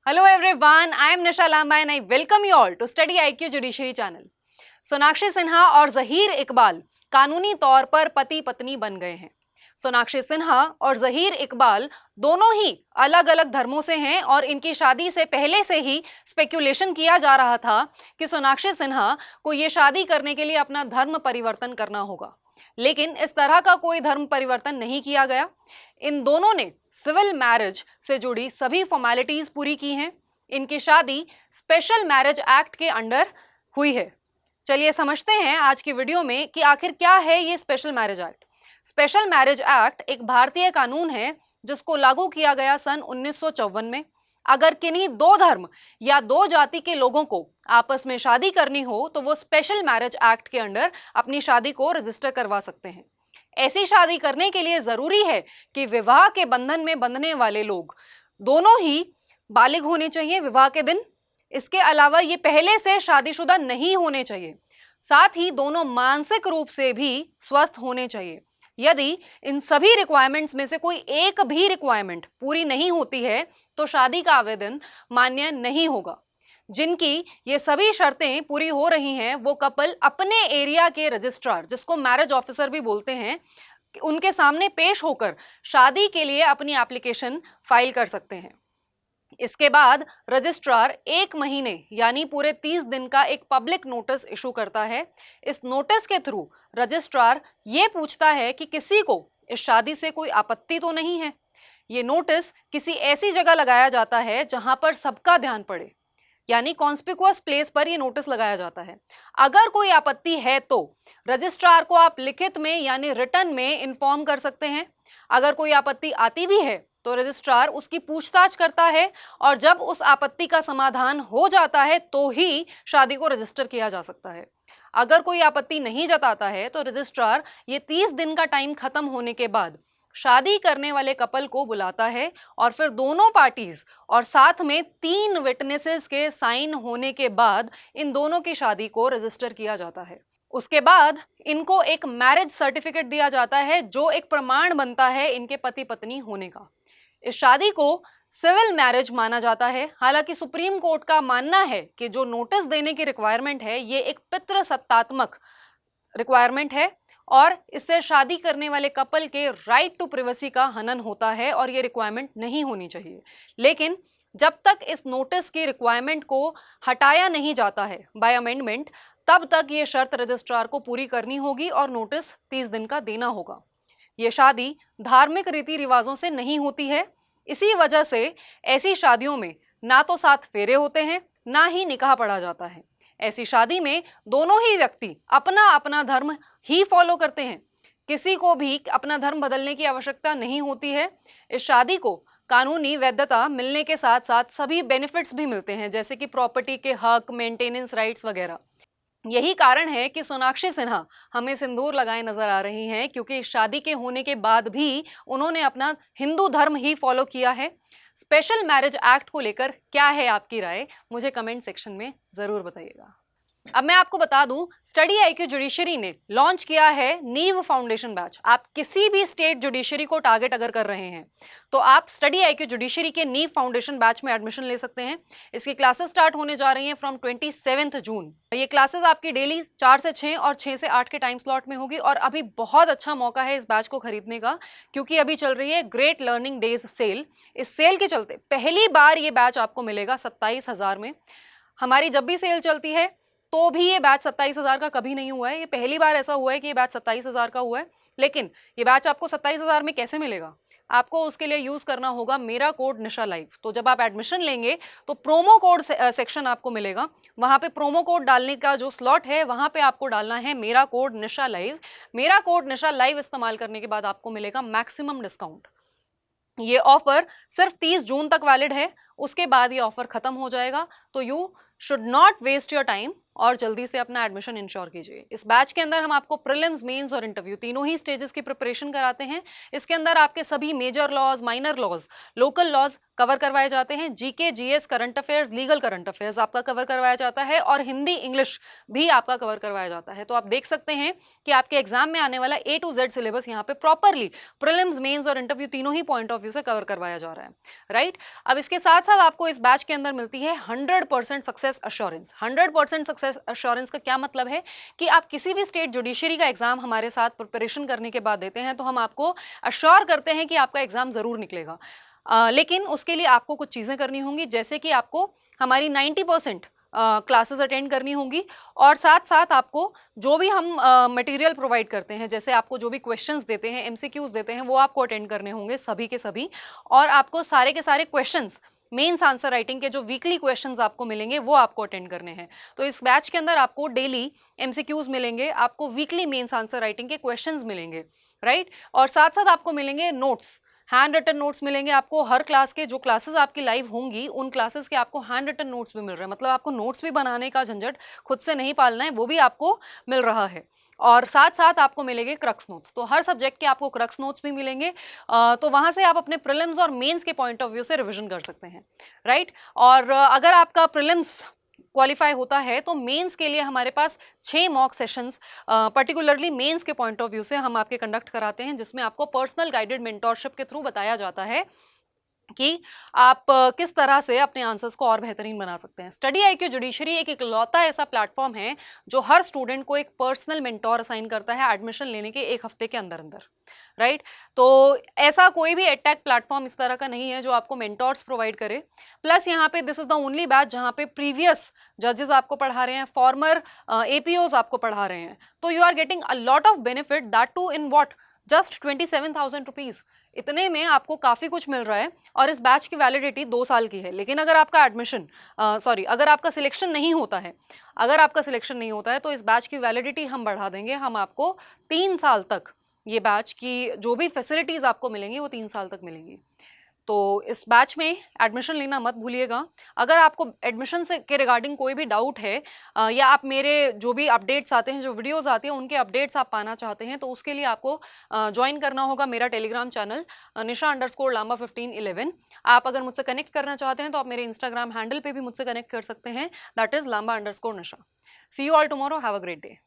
Hello everyone, I am Nisha Lamba and I welcome you all to Study IQ Judiciary channel. Sonakshi Sinha और ज़हीर इकबाल कानूनी तौर पर पति पत्नी बन गए हैं। सोनाक्षी सिन्हा और ज़हीर इकबाल दोनों ही अलग अलग धर्मों से हैं और इनकी शादी से पहले से ही स्पेक्यूलेशन किया जा रहा था कि सोनाक्षी सिन्हा को ये शादी करने के लिए अपना धर्म परिवर्तन करना होगा, लेकिन इस तरह का कोई धर्म परिवर्तन नहीं किया गया। इन दोनों ने सिविल मैरिज से जुड़ी सभी फॉर्मेलिटीज पूरी की हैं। इनकी शादी स्पेशल मैरिज एक्ट के अंडर हुई है। चलिए समझते हैं आज की वीडियो में कि आखिर क्या है ये special marriage act. Special marriage act एक भारतीय कानून है जिसको लागू किया गया सन 1954 में। अगर किन्हीं दो धर्म या दो जाति के लोगों को आपस में शादी करनी हो तो वो स्पेशल मैरिज एक्ट के अंडर अपनी शादी को रजिस्टर करवा सकते हैं। ऐसी शादी करने के लिए जरूरी है कि विवाह के बंधन में बंधने वाले लोग दोनों ही बालिग होने चाहिए विवाह के दिन। इसके अलावा ये पहले से शादीशुदा नहीं होने चाहिए। साथ ही दोनों मानसिक रूप से भी स्वस्थ होने चाहिए। यदि इन सभी रिक्वायरमेंट्स में से कोई एक भी रिक्वायरमेंट पूरी नहीं होती है तो शादी का आवेदन मान्य नहीं होगा। जिनकी ये सभी शर्तें पूरी हो रही हैं वो कपल अपने एरिया के रजिस्ट्रार, जिसको मैरिज ऑफिसर भी बोलते हैं, उनके सामने पेश होकर शादी के लिए अपनी एप्लीकेशन फाइल कर सकते हैं। इसके बाद रजिस्ट्रार 1 महीने यानी पूरे 30 दिन का एक पब्लिक नोटिस इशू करता है। इस नोटिस के थ्रू रजिस्ट्रार ये पूछता है कि किसी को इस शादी से कोई आपत्ति तो नहीं है। ये नोटिस किसी ऐसी जगह लगाया जाता है जहां पर सबका ध्यान पड़े, यानी कॉन्स्पिकुअस प्लेस पर ये नोटिस लगाया जाता है। अगर कोई आपत्ति है तो रजिस्ट्रार को आप लिखित में यानी रिटन में इन्फॉर्म कर सकते हैं। अगर कोई आपत्ति आती भी है तो रजिस्ट्रार उसकी पूछताछ करता है और जब उस आपत्ति का समाधान हो जाता है तो ही शादी को रजिस्टर किया जा सकता है। अगर कोई आपत्ति नहीं जताता है तो रजिस्ट्रार ये 30 दिन का टाइम खत्म होने के बाद शादी करने वाले कपल को बुलाता है और फिर दोनों पार्टीज और साथ में 3 विटनेसेस के साइन होने के बाद इन दोनों की शादी को रजिस्टर किया जाता है। उसके बाद इनको एक मैरिज सर्टिफिकेट दिया जाता है जो एक प्रमाण बनता है इनके पति पत्नी होने का। इस शादी को सिविल मैरिज माना जाता है। हालांकि सुप्रीम कोर्ट का मानना है कि जो नोटिस देने की रिक्वायरमेंट है ये एक पितृसत्तात्मक रिक्वायरमेंट है और इससे शादी करने वाले कपल के राइट टू प्रिवेसी का हनन होता है और ये रिक्वायरमेंट नहीं होनी चाहिए। लेकिन जब तक इस नोटिस की रिक्वायरमेंट को हटाया नहीं जाता है बाय अमेंडमेंट, तब तक ये शर्त रजिस्ट्रार को पूरी करनी होगी और नोटिस 30 दिन का देना होगा। ये शादी धार्मिक रीति रिवाजों से नहीं होती है। इसी वजह से ऐसी शादियों में ना तो 7 फेरे होते हैं ना ही निकाह पढ़ा जाता है। ऐसी शादी में दोनों ही व्यक्ति अपना अपना धर्म ही फॉलो करते हैं। किसी को भी अपना धर्म बदलने की आवश्यकता नहीं होती है। इस शादी को कानूनी वैधता मिलने के साथ साथ सभी बेनिफिट्स भी मिलते हैं, जैसे कि प्रॉपर्टी के हक, मेंटेनेंस राइट्स वगैरह। यही कारण है कि सोनाक्षी सिन्हा हमें सिंदूर लगाए नजर आ रही हैं, क्योंकि शादी के होने के बाद भी उन्होंने अपना हिंदू धर्म ही फॉलो किया है। स्पेशल मैरिज एक्ट को लेकर क्या है आपकी राय, मुझे कमेंट सेक्शन में जरूर बताइएगा। अब मैं आपको बता दूं, स्टडी आईक्यू जुडिशरी ने लॉन्च किया है नीव फाउंडेशन बैच। आप किसी भी स्टेट जुडिशरी को टारगेट अगर कर रहे हैं तो आप स्टडी आईक्यू जुडिशरी के नीव फाउंडेशन बैच में एडमिशन ले सकते हैं। इसकी क्लासेस स्टार्ट होने जा रही हैं फ्रॉम 27 जून। ये क्लासेस आपकी डेली 4 से 6 और 6 से 8 के टाइम स्लॉट में होगी। और अभी बहुत अच्छा मौका है इस बैच को खरीदने का, क्योंकि अभी चल रही है ग्रेट लर्निंग डेज सेल। इस सेल के चलते पहली बार ये बैच आपको मिलेगा 27,000 में। हमारी जब भी सेल चलती है तो भी ये बैच 27,000 का कभी नहीं हुआ है। ये पहली बार ऐसा हुआ है कि ये बैच 27,000 का हुआ है। लेकिन ये बैच आपको 27,000 में कैसे मिलेगा? आपको उसके लिए यूज करना होगा मेरा कोड निशा लाइव। तो जब आप एडमिशन लेंगे तो प्रोमो कोड सेक्शन आपको मिलेगा। वहां पे प्रोमो कोड डालने का जो स्लॉट है वहां पे आपको डालना है मेरा कोड निशा लाइव। मेरा कोड निशा लाइव इस्तेमाल करने के बाद आपको मिलेगा मैक्सिमम डिस्काउंट। ये ऑफर सिर्फ 30 जून तक वैलिड है, उसके बाद ये ऑफर खत्म हो जाएगा। तो you should not waste your time. और जल्दी से अपना एडमिशन इंश्योर कीजिए। इस बैच के अंदर हम आपको प्रीलिम्स, मेंस और इंटरव्यू तीनों ही स्टेजेस की प्रिपरेशन कराते हैं। इसके अंदर आपके सभी major laws, minor laws, local laws cover करवाए जाते हैं। GK, GS, current affairs, legal current affairs आपका कवर करवाया जाता है और हिंदी, इंग्लिश भी आपका कवर करवाया जाता है। तो आप देख सकते हैं कि आपके एग्जाम में आने वाला A to Z सिलेबस यहाँ पे प्रॉपरली प्रीलिम्स, मेंस और इंटरव्यू तीनों ही पॉइंट ऑफ व्यू से कवर करवाया जा रहा है, राइट। अब इसके साथ साथ आपको इस बैच के अंदर मिलती है 100% सक्सेस अश्योरेंस। 100% सक्सेस अश्योरेंस का क्या मतलब है कि आप किसी भी स्टेट जुडिशरी का एग्जाम हमारे साथ प्रिपरेशन करने के बाद देते हैं तो हम आपको अश्योर करते हैं कि आपका एग्जाम जरूर निकलेगा। लेकिन उसके लिए आपको कुछ चीज़ें करनी होंगी, जैसे कि आपको हमारी 90% क्लासेस अटेंड करनी होंगी और साथ साथ आपको जो भी हम मटेरियल प्रोवाइड करते हैं, जैसे आपको जो भी क्वेश्चंस देते हैं, एमसीक्यूज देते हैं, वो आपको अटेंड करने होंगे सभी के सभी। और आपको सारे के सारे क्वेश्चंस, मेंस आंसर राइटिंग के जो वीकली क्वेश्चंस आपको मिलेंगे वो आपको अटेंड करने हैं। तो इस बैच के अंदर आपको डेली एमसीक्यूज मिलेंगे, आपको वीकली मेंस आंसर राइटिंग के क्वेश्चंस मिलेंगे, राइट। और साथ साथ आपको मिलेंगे नोट्स, हैंड रिटन नोट्स मिलेंगे आपको। हर क्लास के जो क्लासेस आपकी लाइव होंगी उन क्लासेस के आपको हैंड रिटन नोट्स भी मिल रहे हैं, मतलब आपको नोट्स भी बनाने का झंझट खुद से नहीं पालना है, वो भी आपको मिल रहा है। और साथ साथ आपको मिलेंगे क्रक्स नोट्स, तो हर सब्जेक्ट के आपको क्रक्स नोट्स भी मिलेंगे। तो वहाँ से आप अपने प्रीलिम्स और मेंस के पॉइंट ऑफ व्यू से रिवीजन कर सकते हैं, राइट। और अगर आपका प्रीलिम्स क्वालिफाई होता है तो मेंस के लिए हमारे पास 6 मॉक सेशंस पर्टिकुलरली मेंस के पॉइंट ऑफ व्यू से हम आपके कंडक्ट कराते हैं, जिसमें आपको पर्सनल गाइडेड मेंटोरशिप के थ्रू बताया जाता है कि आप किस तरह से अपने आंसर्स को और बेहतरीन बना सकते हैं। स्टडी IQ जुडिशरी एक इकलौता ऐसा प्लेटफॉर्म है जो हर स्टूडेंट को एक पर्सनल मेंटोर असाइन करता है एडमिशन लेने के 1 हफ्ते के अंदर अंदर, राइट। तो ऐसा कोई भी एडटेक प्लेटफॉर्म इस तरह का नहीं है जो आपको मेंटोर्स प्रोवाइड करे। प्लस यहाँ पे this is the only batch जहाँ पे प्रीवियस जजेस आपको पढ़ा रहे हैं, फॉर्मर APOs आपको पढ़ा रहे हैं। तो you are getting a lot of benefit, that too in what, just 27,000 rupees. इतने में आपको काफ़ी कुछ मिल रहा है। और इस बैच की वैलिडिटी 2 साल की है। लेकिन अगर आपका एडमिशन अगर आपका सिलेक्शन नहीं होता है, तो इस बैच की वैलिडिटी हम बढ़ा देंगे। हम आपको 3 साल तक ये बैच की जो भी फैसिलिटीज़ आपको मिलेंगी वो 3 साल तक मिलेंगी। तो इस बैच में एडमिशन लेना मत भूलिएगा। अगर आपको एडमिशन से के रिगार्डिंग कोई भी डाउट है या आप मेरे जो भी अपडेट्स आते हैं, जो वीडियोस आती हैं, उनके अपडेट्स आप पाना चाहते हैं तो उसके लिए आपको ज्वाइन करना होगा मेरा टेलीग्राम चैनल nisha_lamba1511। आप अगर मुझसे कनेक्ट करना चाहते हैं तो आप मेरे इंस्टाग्राम हैंडल पे भी मुझसे कनेक्ट कर सकते हैं, that is lamba_nisha। See you all tomorrow, have a great day.